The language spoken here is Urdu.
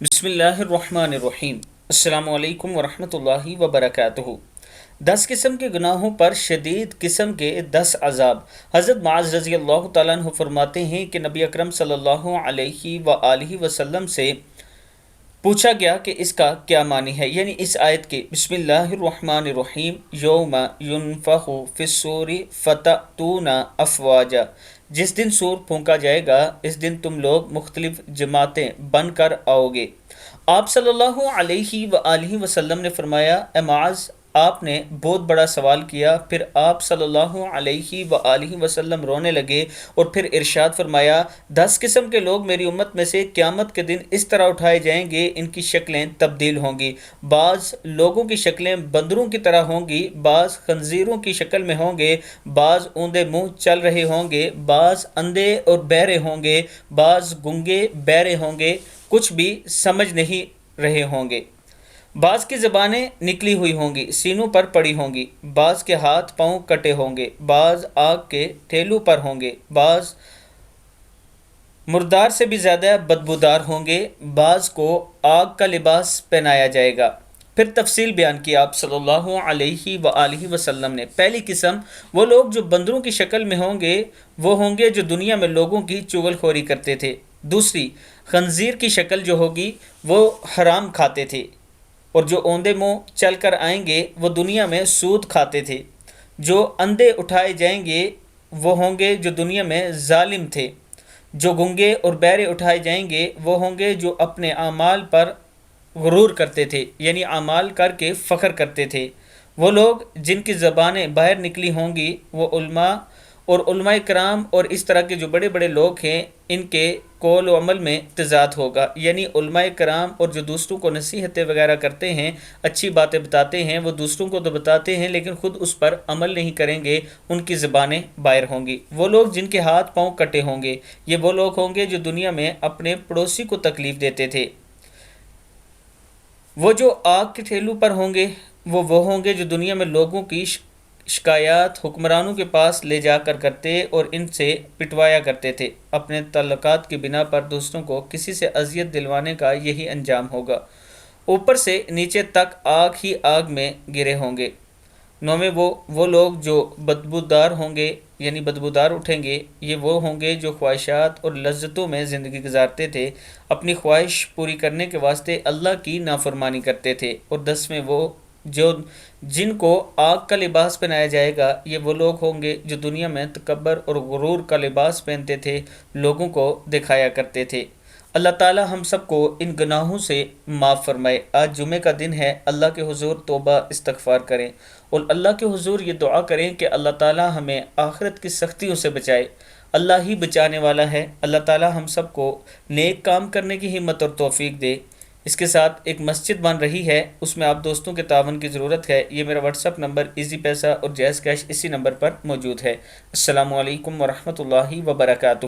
بسم اللہ الرحمن الرحیم۔ السلام علیکم ورحمۃ اللہ وبرکاتہ۔ 10 قسم کے گناہوں پر شدید قسم کے 10 عذاب۔ حضرت معاذ رضی اللہ تعالیٰ عنہ فرماتے ہیں کہ نبی اکرم صلی اللہ علیہ وآلہ وسلم سے پوچھا گیا کہ اس کا کیا معنی ہے، یعنی اس آیت کے بسم اللہ الرحمن الرحیم یوم ینفخ فی الصور فتأتون افواجا، جس دن سور پھونکا جائے گا اس دن تم لوگ مختلف جماعتیں بن کر آؤ گے۔ آپ صلی اللہ علیہ وآلہ وسلم نے فرمایا، اے معاذ، آپ نے بہت بڑا سوال کیا۔ پھر آپ صلی اللہ علیہ وآلہ وسلم رونے لگے اور پھر ارشاد فرمایا، 10 قسم کے لوگ میری امت میں سے قیامت کے دن اس طرح اٹھائے جائیں گے، ان کی شکلیں تبدیل ہوں گی۔ بعض لوگوں کی شکلیں بندروں کی طرح ہوں گی، بعض خنزیروں کی شکل میں ہوں گے، بعض اوندے منہ چل رہے ہوں گے، بعض اندھے اور بہرے ہوں گے، بعض گنگے بہرے ہوں گے، کچھ بھی سمجھ نہیں رہے ہوں گے۔ بعض کی زبانیں نکلی ہوئی ہوں گی، سینوں پر پڑی ہوں گی، بعض کے ہاتھ پاؤں کٹے ہوں گے، بعض آگ کے ٹھیلوں پر ہوں گے، بعض مردار سے بھی زیادہ بدبودار ہوں گے، بعض کو آگ کا لباس پہنایا جائے گا۔ پھر تفصیل بیان کی آپ صلی اللہ علیہ وآلہ وسلم نے۔ پہلی قسم وہ لوگ جو بندروں کی شکل میں ہوں گے، وہ ہوں گے جو دنیا میں لوگوں کی چغل خوری کرتے تھے۔ دوسری، خنزیر کی شکل جو ہوگی وہ حرام کھاتے تھے، اور جو اوندے منہ چل کر آئیں گے وہ دنیا میں سود کھاتے تھے۔ جو اندھے اٹھائے جائیں گے وہ ہوں گے جو دنیا میں ظالم تھے۔ جو گنگے اور بہرے اٹھائے جائیں گے وہ ہوں گے جو اپنے اعمال پر غرور کرتے تھے، یعنی اعمال کر کے فخر کرتے تھے۔ وہ لوگ جن کی زبانیں باہر نکلی ہوں گی وہ علماء اور علماء کرام اور اس طرح کے جو بڑے بڑے لوگ ہیں، ان کے قول و عمل میں تضاد ہوگا، یعنی علماء کرام اور جو دوسروں کو نصیحتیں وغیرہ کرتے ہیں، اچھی باتیں بتاتے ہیں، وہ دوسروں کو تو بتاتے ہیں لیکن خود اس پر عمل نہیں کریں گے، ان کی زبانیں باہر ہوں گی۔ وہ لوگ جن کے ہاتھ پاؤں کٹے ہوں گے، یہ وہ لوگ ہوں گے جو دنیا میں اپنے پڑوسی کو تکلیف دیتے تھے۔ وہ جو آگ کے ٹھیلوں پر ہوں گے وہ ہوں گے جو دنیا میں لوگوں کی شکایات حکمرانوں کے پاس لے جا کر کرتے اور ان سے پٹوایا کرتے تھے۔ اپنے تعلقات کی بنا پر دوسروں کو کسی سے اذیت دلوانے کا یہی انجام ہوگا۔ اوپر سے نیچے تک آگ ہی آگ میں گرے ہوں گے۔ نویں، وہ لوگ جو بدبودار ہوں گے، یعنی بدبودار اٹھیں گے، یہ وہ ہوں گے جو خواہشات اور لذتوں میں زندگی گزارتے تھے، اپنی خواہش پوری کرنے کے واسطے اللہ کی نافرمانی کرتے تھے۔ اور 10ویں، وہ جن کو آگ کا لباس پہنایا جائے گا، یہ وہ لوگ ہوں گے جو دنیا میں تکبر اور غرور کا لباس پہنتے تھے، لوگوں کو دکھایا کرتے تھے۔ اللہ تعالی ہم سب کو ان گناہوں سے معاف فرمائے۔ آج جمعہ کا دن ہے، اللہ کے حضور توبہ استغفار کریں اور اللہ کے حضور یہ دعا کریں کہ اللہ تعالی ہمیں آخرت کی سختیوں سے بچائے۔ اللہ ہی بچانے والا ہے۔ اللہ تعالی ہم سب کو نیک کام کرنے کی ہمت اور توفیق دے۔ اس کے ساتھ ایک مسجد بن رہی ہے، اس میں آپ دوستوں کے تعاون کی ضرورت ہے۔ یہ میرا واٹس ایپ نمبر ایزی پیسہ اور جائز کیش اسی نمبر پر موجود ہے۔ السلام علیکم ورحمۃ اللہ وبرکاتہ۔